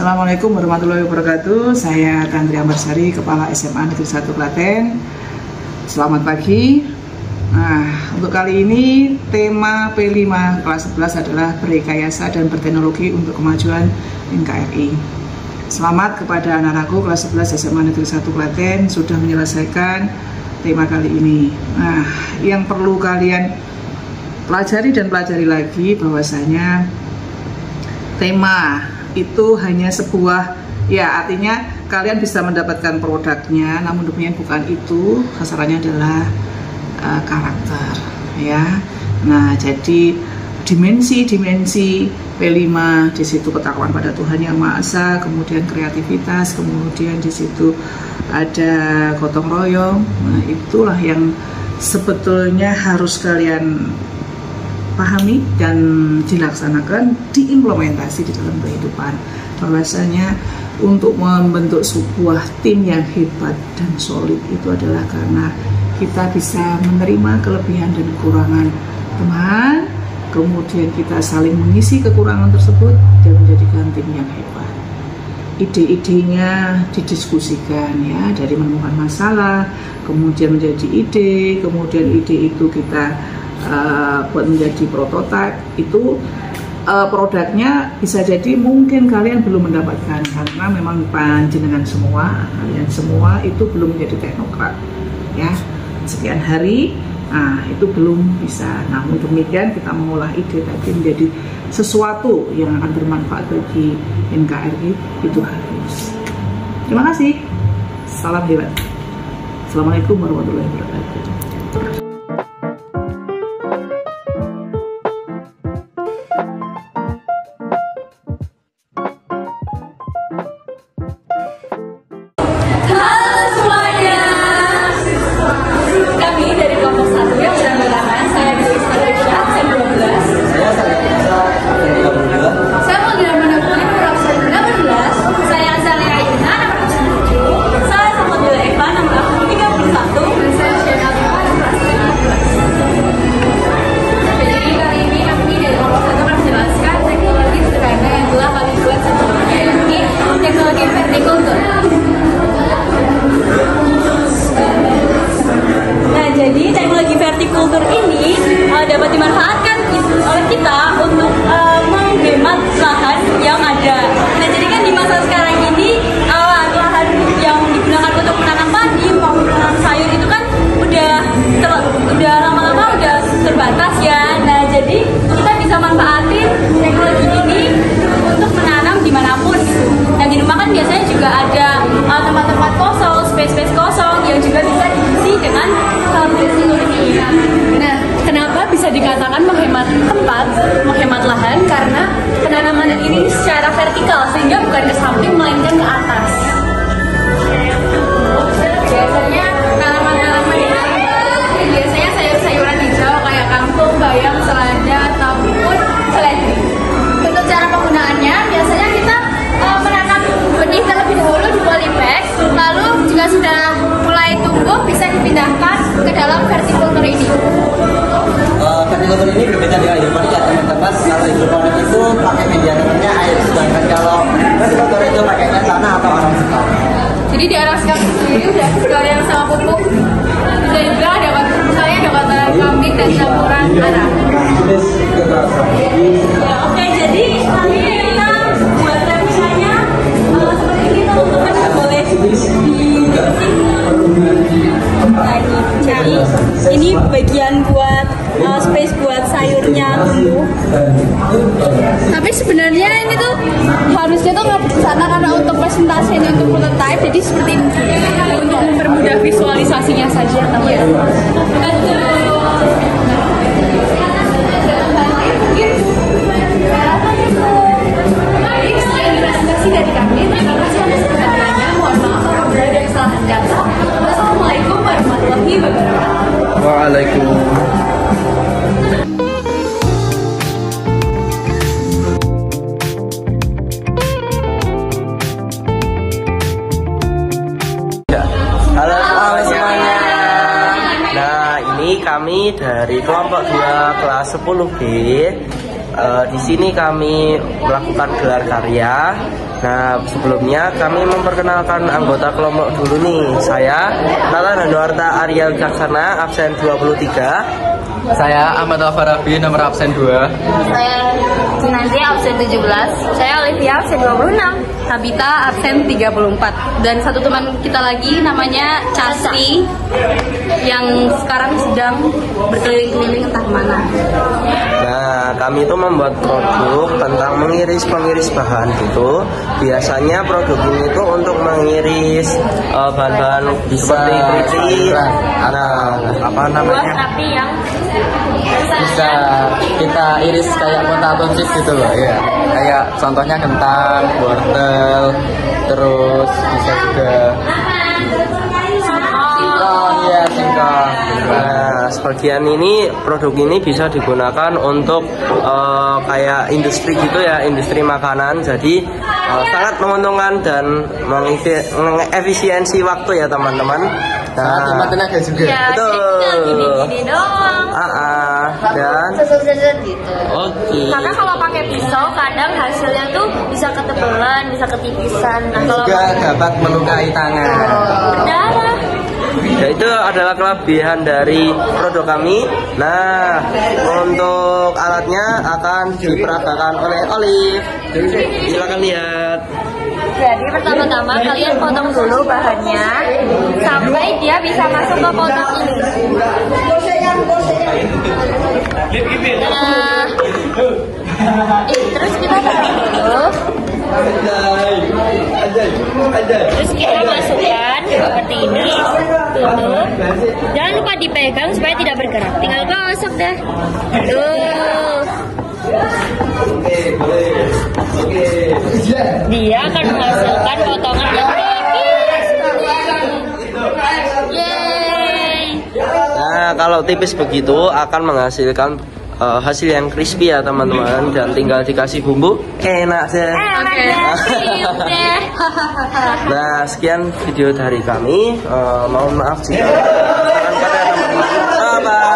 Assalamualaikum warahmatullahi wabarakatuh. Saya Tantri Ambarsari, Kepala SMA Negeri 1 Klaten. Selamat pagi. Nah, untuk kali ini tema P5 kelas 11 adalah Berrekayasa dan Berteknologi untuk Kemajuan NKRI. Selamat kepada anak-anakku kelas 11 SMA Negeri 1 Klaten sudah menyelesaikan tema kali ini. Nah, yang perlu kalian pelajari dan pelajari lagi bahwasanya tema itu hanya sebuah, ya artinya kalian bisa mendapatkan produknya, namun demikian bukan itu, sasarannya adalah karakter, ya. Nah, jadi dimensi P5 di situ ketakwaan pada Tuhan Yang Maha Esa, kemudian kreativitas, kemudian di situ ada gotong royong. Nah, itulah yang sebetulnya harus kalian pahami dan dilaksanakan, diimplementasi di dalam kehidupan. Bahwasanya untuk membentuk sebuah tim yang hebat dan solid itu adalah karena kita bisa menerima kelebihan dan kekurangan teman, kemudian kita saling mengisi kekurangan tersebut dan menjadikan tim yang hebat. Ide-idenya didiskusikan, ya, dari menemukan masalah, kemudian menjadi ide, kemudian ide itu kita buat menjadi prototipe. Itu produknya bisa jadi mungkin kalian belum mendapatkan karena memang panjenengan semua, kalian semua itu belum menjadi teknokrat, ya, sekian hari. Nah, itu belum bisa. Namun demikian kita mengolah ide tadi menjadi sesuatu yang akan bermanfaat bagi NKRI, itu harus. Terima kasih. Salam hebat. Assalamualaikum warahmatullahi wabarakatuh. Jadi teknologi vertikultur ini dapat dimanfaatkan oleh kita untuk menghemat lahan yang ada. Nah, jadi kan di masa sekarang ini lahan yang digunakan untuk menanam padi maupun menanam sayur itu kan udah lama-lama udah terbatas, ya. Nah, jadi kita bisa manfaatin teknologi ini untuk menanam dimanapun gitu. Nah, di rumah kan biasanya juga ada tempat-tempat kosong, space-space kosong yang juga bisa diisi dengan vertikultur ini. Nah, kenapa bisa dikatakan menghemat tempat, menghemat lahan? Karena penanaman ini secara vertikal sehingga bukan ke samping melainkan ke atas. Biasanya tanaman-tanaman ini biasanya sayur-sayuran hijau kayak kangkung, bayam, selada ataupun seledri. Untuk cara penggunaannya biasanya kita menanam benih terlebih dahulu di polybag, lalu jika sudah mulai tumbuh bisa dipindahkan ke dalam vertikultur ini. Vertikultur ini berbeda dengan hidroponik, ya teman-teman. Kalau hidroponik itu pakai media tanamnya air, sedangkan kalau vertikultur itu pakainya tanah atau arang sekam. Jadi di arang sekam sendiri udah sekalian sama pupuk, dan juga dapat misalnya dapat kambing dan campuran arang. Ya, oke, jadi nanti kita buat misalnya seperti ini, teman-teman boleh jadi ini bagian buat space buat sayurnya tumbuh. Tapi sebenarnya ini tuh harusnya tuh nggak di sana karena untuk presentasi ini untuk prototype, jadi seperti ini untuk mempermudah visualisasinya saja, teman-teman. Dari kami, terima kasih atas perhatiannya. Mohon maaf apabila ada kesalahan kata. Wassalamualaikum warahmatullahi wabarakatuh. Waalaikumsalam. Halo semuanya. Nah, ini kami dari kelompok 2 kelas 10B. Di sini kami melakukan gelar karya Nah, sebelumnya kami memperkenalkan anggota kelompok dulu nih. Saya Tata Danuarta Arya Wicaksana, absen 23. Saya Ahmad Al-Farabi, nomor absen 2. Saya Nanti absen 17. Saya Olivia absen 26. Tabita absen 34. Dan satu teman kita lagi namanya Chasri yang sekarang sedang berkeliling-keliling entah mana. Nah, kami itu membuat produk tentang mengiris-pengiris bahan gitu. Biasanya produk ini itu untuk mengiris bahan-bahan seperti keripik. Nah, apa namanya? Buah api yang Bisa kita iris kayak potato chips gitu loh ya. Kayak contohnya kentang, wortel, terus bisa juga singkong ya, singkong. Nah, sebagian ini produk ini bisa digunakan untuk kayak industri gitu ya, industri makanan. Jadi sangat menguntungkan dan mengefisiensi waktu ya teman-teman. Sangat hemat tenaga juga. ya, Betul. gini doang. Dan gitu. oke. Karena kalau pakai pisau kadang hasilnya tuh bisa ketebelan, bisa ketipisan. Nah, kalau Juga dapat melukai tangan. berdarah. Ya, itu adalah kelebihan dari produk kami. Nah, untuk alatnya akan diperagakan oleh Olive. Silakan lihat. Jadi pertama-tama kalian potong dulu bahannya sampai dia bisa masuk ke kotak ini. Nah, terus kita taruh dulu. Terus kita masukkan seperti ini, tutup. Jangan lupa dipegang supaya tidak bergerak. Tinggal gosok deh. Tuh. Dia akan menghasilkan potongan yang tipis. Yeay. Nah, kalau tipis begitu akan menghasilkan hasil yang crispy ya teman-teman, dan tinggal dikasih bumbu enak sih. Nah, sekian video dari kami. Mohon maaf jika kesalahan pada teman-teman. Bye.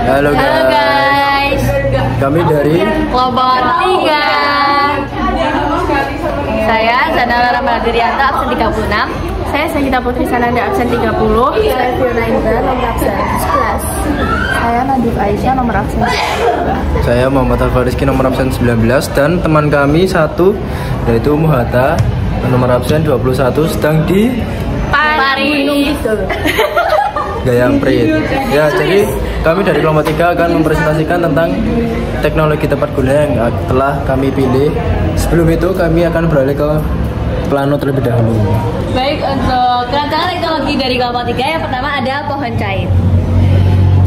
Halo Halo guys, Kami dari kelompok 3. Saya Zanala Ramadirianta absen 36. Saya Sagita Putri Sananda absen 30. Saya Fiona Indra nomor absen 11. Saya Nadif Aisyah nomor absen 11. Saya Muhammad Al-Fariski nomor absen 19 dan teman kami satu yaitu Muhata nomor absen 21 sedang di Paris. Gayam Prit. Ya, jadi kami dari kelompok 3 akan mempresentasikan tentang teknologi tepat guna yang telah kami pilih. Sebelum itu kami akan beralih ke plano terlebih dahulu. Baik, untuk rancangan teknologi dari kelompok 3 yang pertama ada pohon cair.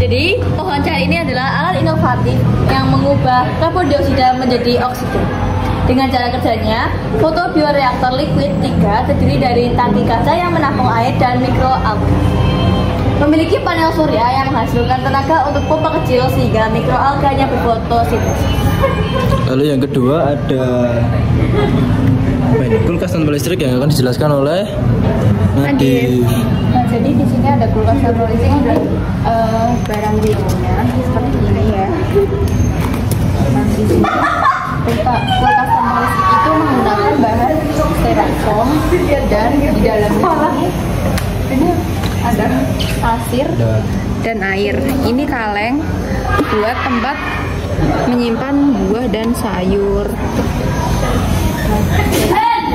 Jadi, pohon cair ini adalah alat inovatif yang mengubah karbon dioksida menjadi oksigen. Dengan cara kerjanya, fotobioreaktor liquid 3 terdiri dari tangki kaca yang menampung air dan mikroalga. Memiliki panel surya yang menghasilkan tenaga untuk pompa kecil sehingga mikroalganya berfotosintesis. Lalu yang kedua ada kulkas tanpa listrik yang akan dijelaskan oleh Nadif. Nah, jadi di sini ada kulkas tanpa listrik dan barang demonya seperti ini ya. Nah, di sini kulkas tanpa listrik itu menggunakan bahan styrofoam dan di dalamnya ini ada pasir dan air. Ini kaleng buat tempat menyimpan buah dan sayur.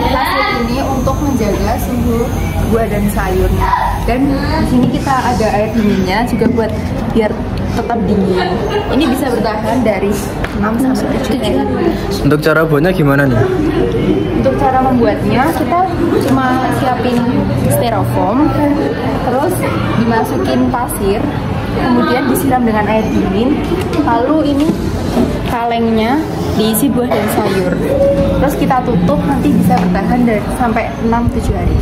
Pasir ini untuk menjaga suhu buah dan sayurnya. Dan di sini kita ada air dinginnya juga buat biar tetap dingin. Ini bisa bertahan dari 6 sampai 7 hari. Untuk cara buatnya gimana nih? Untuk cara membuatnya kita cuma siapin styrofoam, terus dimasukin pasir, kemudian disiram dengan air dingin, lalu ini kalengnya diisi buah dan sayur, terus kita tutup, nanti bisa bertahan dari sampai 6-7 hari.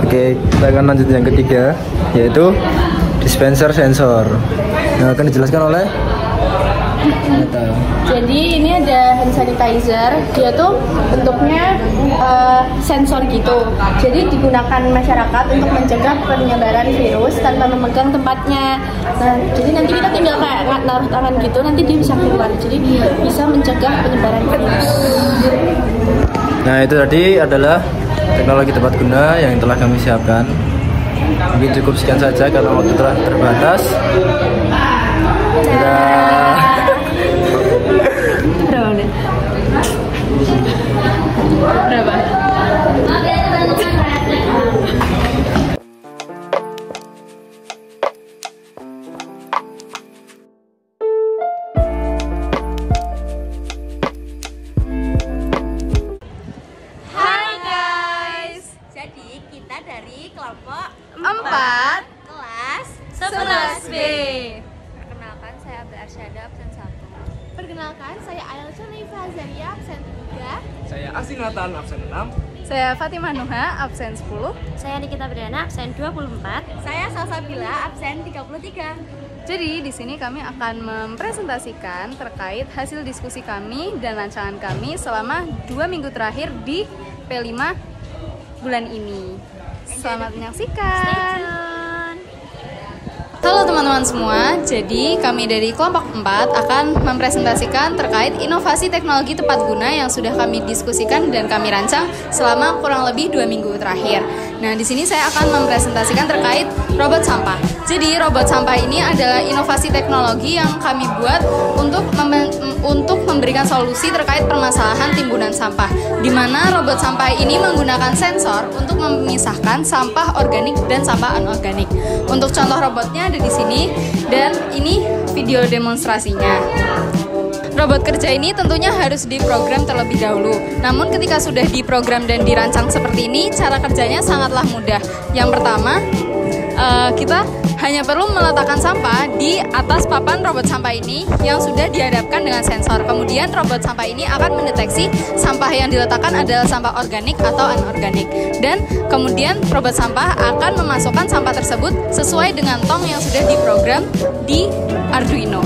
Oke, kita akan lanjut yang ketiga, yaitu dispenser sensor. Yang akan dijelaskan oleh Jadi ini ada hand sanitizer, dia tuh bentuknya sensor gitu. Jadi digunakan masyarakat untuk mencegah penyebaran virus tanpa memegang tempatnya. Nah, jadi nanti kita tinggal kayak naruh tangan gitu, nanti dia bisa keluar. Jadi bisa mencegah penyebaran virus. Nah, itu tadi adalah teknologi tepat guna yang telah kami siapkan. Mungkin cukup sekian saja karena waktu telah terbatas. Berapa? Hai guys. Jadi kita dari kelompok 4 kelas 11B. Perkenalkan, saya Abel Arsyada, absen 1. Perkenalkan, saya Ailsa Naifa Zaria, absen 3. Saya Asin Nathan, absen 6. Saya Fatimah Nuha, absen 10. Saya Nikita Briana, absen 24. Saya Salsabila, absen 33. Jadi di sini kami akan mempresentasikan terkait hasil diskusi kami dan rancangan kami selama 2 minggu terakhir di P5 bulan ini. Selamat menyaksikan. Halo teman-teman semua, jadi kami dari kelompok 4 akan mempresentasikan terkait inovasi teknologi tepat guna yang sudah kami diskusikan dan kami rancang selama kurang lebih 2 minggu terakhir. Nah, di sini saya akan mempresentasikan terkait robot sampah. Jadi, robot sampah ini adalah inovasi teknologi yang kami buat untuk memberikan solusi terkait permasalahan timbunan sampah, di mana robot sampah ini menggunakan sensor untuk memisahkan sampah organik dan sampah anorganik. Untuk contoh robotnya ada di sini, dan ini video demonstrasinya. Robot kerja ini tentunya harus diprogram terlebih dahulu. Namun ketika sudah diprogram dan dirancang seperti ini, cara kerjanya sangatlah mudah. Yang pertama, kita hanya perlu meletakkan sampah di atas papan robot sampah ini yang sudah dihadapkan dengan sensor. Kemudian robot sampah ini akan mendeteksi sampah yang diletakkan adalah sampah organik atau anorganik. Dan kemudian robot sampah akan memasukkan sampah tersebut sesuai dengan tong yang sudah diprogram di Arduino.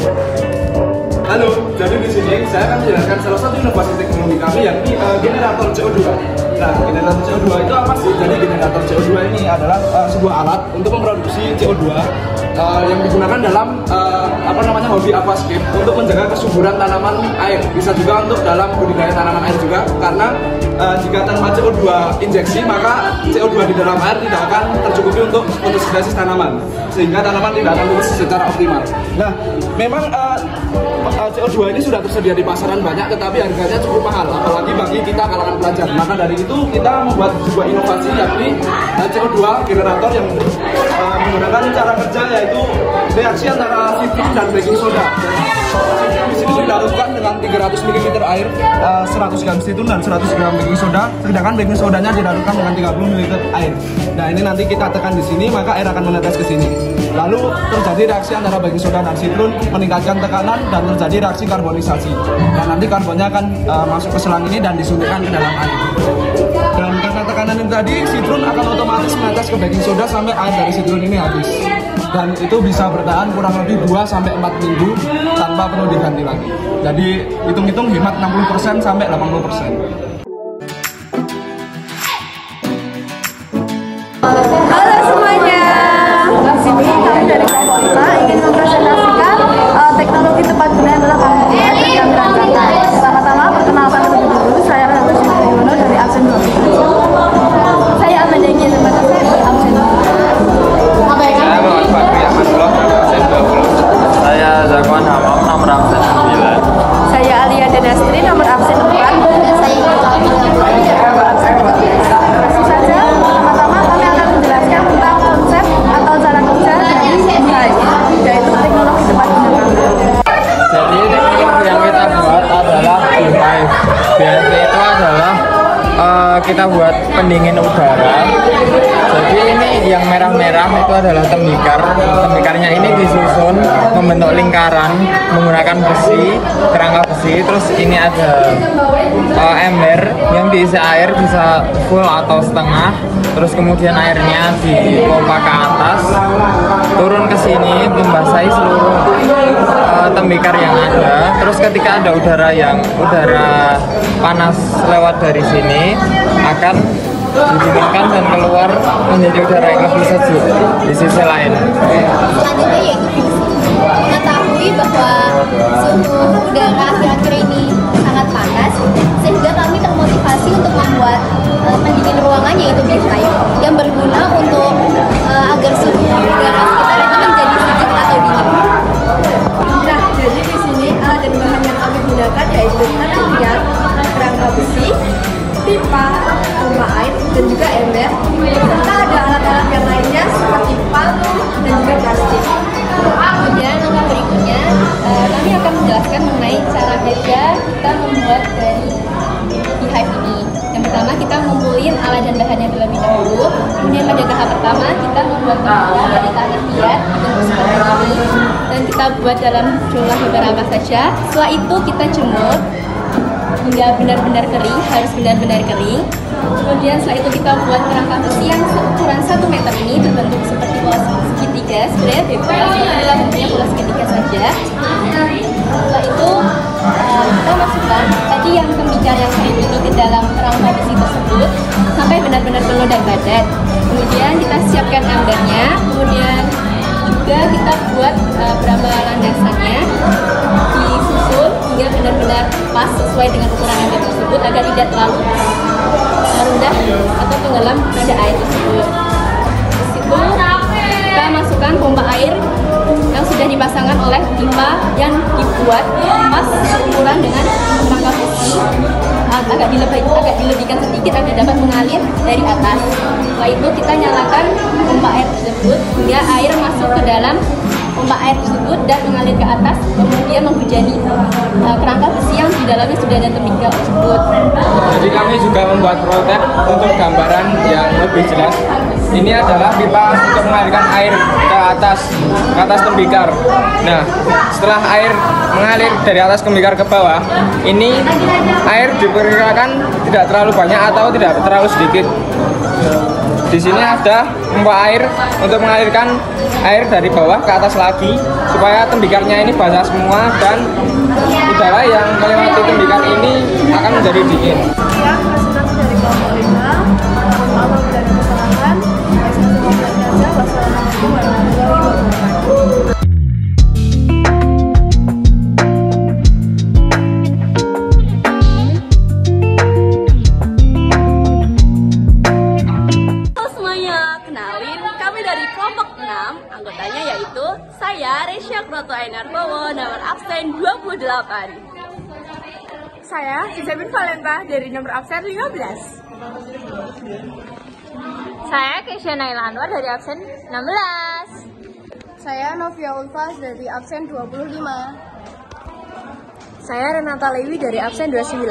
Halo, jadi di sini saya akan menjelaskan salah satu inovasi teknologi kami yakni generator CO2. Nah, generator CO2 itu apa sih? Jadi generator CO2 ini adalah sebuah alat untuk memproduksi CO2 yang digunakan dalam hobi aquascape untuk menjaga kesuburan tanaman air. Bisa juga untuk dalam budidaya tanaman air juga, karena jika tanpa CO2 injeksi maka CO2 di dalam air tidak akan tercukupi untuk fotosintesis tanaman, sehingga tanaman tidak akan tumbuh secara optimal. Nah, memang CO2 ini sudah tersedia di pasaran banyak, tetapi harganya cukup mahal, apalagi bagi kita kalangan pelajar. Maka dari itu kita membuat sebuah inovasi yakni CO2 generator yang menggunakan cara kerja yaitu reaksi antara citrum dan baking soda. Di sini dilarutkan dengan 300 ml air, 100 gram citrum dan 100 gram baking soda, sedangkan baking sodanya dilarutkan dengan 30 ml air. Nah, ini nanti kita tekan di sini, maka air akan menetes ke sini. Lalu terjadi reaksi antara baking soda dan citrum, meningkatkan tekanan dan terjadi reaksi karbonisasi. Dan nanti karbonnya akan masuk ke selang ini dan disuntikkan ke dalam air. Dan karena tekanan ini tadi, citrum akan otomatis menetes ke baking soda sampai air dari citrum ini habis. Dan itu bisa bertahan kurang lebih 2-4 minggu tanpa perlu diganti lagi. Jadi hitung-hitung hemat 60% sampai 80%. Halo semuanya, di sini kami dari kelompok 5 ingin mempresentasikan teknologi tepat guna yang telah kami buat dan kami rancangkan. Pertama-tama perkenalkan terlebih dulu, saya Ratu Sintayuno dari absen 12. Saya Amanda Ingin Terbatas dari absen 2. Saya Muhammad Bakri Ahmad Blok, absen 20. Saya Zakwan Hamam, nomor absen 9. Saya Alia Danastri, nomor absen 4. Saya nomor absen 12. Langsung saja, pertama-tama kami akan menjelaskan tentang konsep atau cara kerja dari BHI, yaitu teknologi tepat guna kami. Jadi teknologi yang kita buat adalah BHI. BHI itu adalah kita buat pendingin udara. Jadi ini yang merah-merah itu adalah tembikar. Tembikarnya ini disusun membentuk lingkaran menggunakan besi, kerangka besi. Terus ini ada ember yang diisi air bisa full atau setengah, terus kemudian airnya dipompa ke atas, turun ke sini membasahi seluruh tembikar yang ada. Terus ketika ada udara panas lewat dari sini akan didinginkan dan keluar menjadi udara yang lebih sejuk di sisi lain. Selanjutnya yaitu mengetahui bahwa suhu udara akhir-akhir ini sangat panas, sehingga kami termotivasi untuk membuat pendingin ruangan yaitu BFI yang berguna untuk agar suhu udara sekitar itu menjadi sejuk atau dingin. Nah, jadi di sini alat dan bahan yang kami gunakan yaitu tarian, kerangka besi, pipa, pompa air, dan juga ember, serta ada alat-alat yang lainnya seperti palu dan juga plastik. Kemudian langkah berikutnya kami akan menjelaskan mengenai cara kerja kita membuat dari beehive ini. Yang pertama kita ngumpulin alat dan bahannya terlebih dahulu. Kemudian pada tahap pertama kita membuat bentuk dari tanah liat bentuk seperti ini, dan kita buat dalam jumlah beberapa saja. Setelah itu kita jemur hingga benar-benar kering, harus benar-benar kering. Kemudian setelah itu kita buat kerangka besi yang ukuran 1 meter ini berbentuk seperti bola segitiga. Sebenarnya bebas, adalah bentuknya bola segitiga saja. Setelah itu kita masukkan tadi yang tembikar yang kering ini ke dalam kerangka besi tersebut sampai benar-benar penuh dan padat. Kemudian kita siapkan embernya. Kemudian juga kita buat berapa landasannya, disusun hingga benar-benar pas sesuai dengan ukuran ember tersebut agar tidak terlalu rendah atau tenggelam pada air tersebut. Di situ kita masukkan pompa air yang sudah dipasangkan oleh pipa yang dibuat pas ukuran dengan kerangka besi, agak dilebihkan sedikit agar dapat mengalir dari atas. Setelah itu kita nyalakan pompa air tersebut hingga air masuk ke dalam pompa air tersebut dan mengalir ke atas, kemudian menghujani kerangka besi yang di dalamnya sudah ada tembikar tersebut. Jadi kami juga membuat prototipe untuk gambaran yang lebih jelas. Ini adalah pipa untuk mengalirkan air ke atas tembikar. Nah, setelah air mengalir dari atas tembikar ke bawah, ini air diperkirakan tidak terlalu banyak atau tidak terlalu sedikit. Di sini ada pompa air untuk mengalirkan air dari bawah ke atas lagi supaya tembikarnya ini basah semua dan udara yang melewati tembikar ini akan menjadi dingin. Sekian presentasi dari kelompok 5. Awal dari kesalahan. Wassalamualaikum warahmatullahi wabarakatuh. Anggotanya yaitu saya Resya Kroto Ainarbowo, nomor absen 28. Saya Sisebin Valenta dari nomor absen 15. Saya Kesha Naila Anwar dari absen 16. Saya Novia Ulfas dari absen 25. Saya Renata Lewi dari absen 29.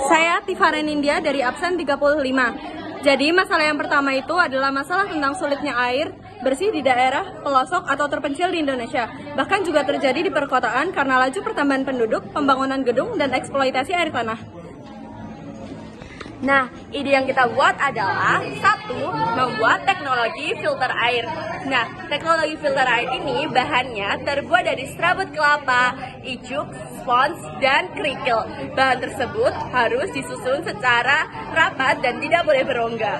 Saya Tifaren India dari absen 35. Jadi masalah yang pertama itu adalah masalah tentang sulitnya air bersih di daerah pelosok atau terpencil di Indonesia. Bahkan juga terjadi di perkotaan karena laju pertambahan penduduk, pembangunan gedung, dan eksploitasi air tanah. Nah, ide yang kita buat adalah 1. Membuat teknologi filter air. Nah, teknologi filter air ini bahannya terbuat dari serabut kelapa, ijuk, spons, dan kerikil. Bahan tersebut harus disusun secara rapat dan tidak boleh berongga.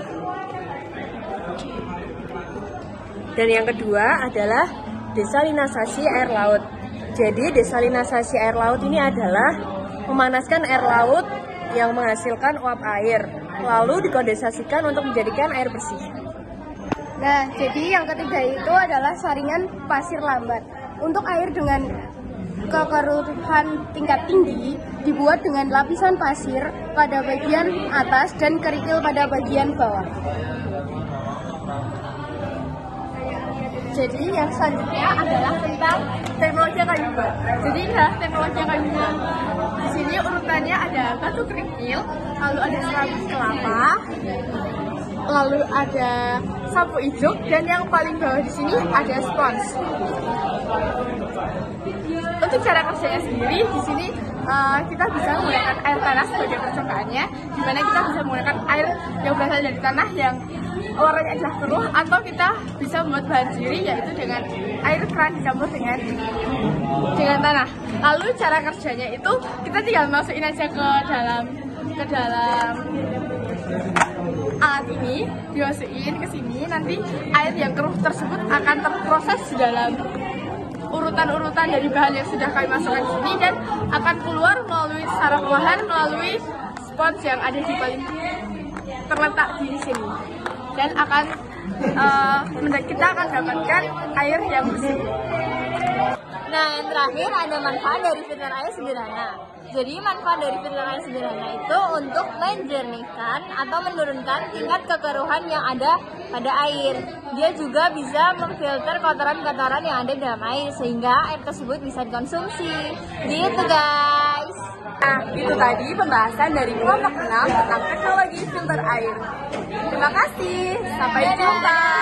Dan yang kedua adalah desalinisasi air laut. Jadi desalinisasi air laut ini adalah memanaskan air laut yang menghasilkan uap air, lalu dikondensasikan untuk menjadikan air bersih. Nah, jadi yang ketiga itu adalah saringan pasir lambat. Untuk air dengan kekeruhan tingkat tinggi dibuat dengan lapisan pasir pada bagian atas dan kerikil pada bagian bawah. Jadi yang selanjutnya adalah tentang teknologi yang kami buat. Jadi inilah teknologi yang kami buat. Di sini urutannya ada batu kerikil, lalu ada serabut kelapa, lalu ada sapu ijuk, dan yang paling bawah di sini ada spons. untuk cara kerjanya sendiri di sini kita bisa menggunakan air tanah sebagai percobaannya, di mana kita bisa menggunakan air yang berasal dari tanah yang warnanya adalah keruh, atau kita bisa membuat bahan sendiri yaitu dengan air keran dicampur dengan tanah. Lalu cara kerjanya itu kita tinggal masukin aja ke dalam alat ini, dimasukin ke sini, nanti air yang keruh tersebut akan terproses di dalam urutan-urutan dari bahan yang sudah kami masukkan di sini dan akan keluar melalui secara perlahan melalui spons yang ada di paling terletak di sini, dan akan kita akan dapatkan air yang bersih. Nah, yang terakhir ada manfaat dari filter air sederhana. Jadi manfaat dari filter air sederhana itu untuk menjernihkan atau menurunkan tingkat kekeruhan yang ada pada air. Dia juga bisa memfilter kotoran-kotoran yang ada dalam air sehingga air tersebut bisa dikonsumsi. Gitu guys. Nah, itu tadi pembahasan dari kelompok 6 tentang teknologi filter air. Terima kasih, sampai jumpa.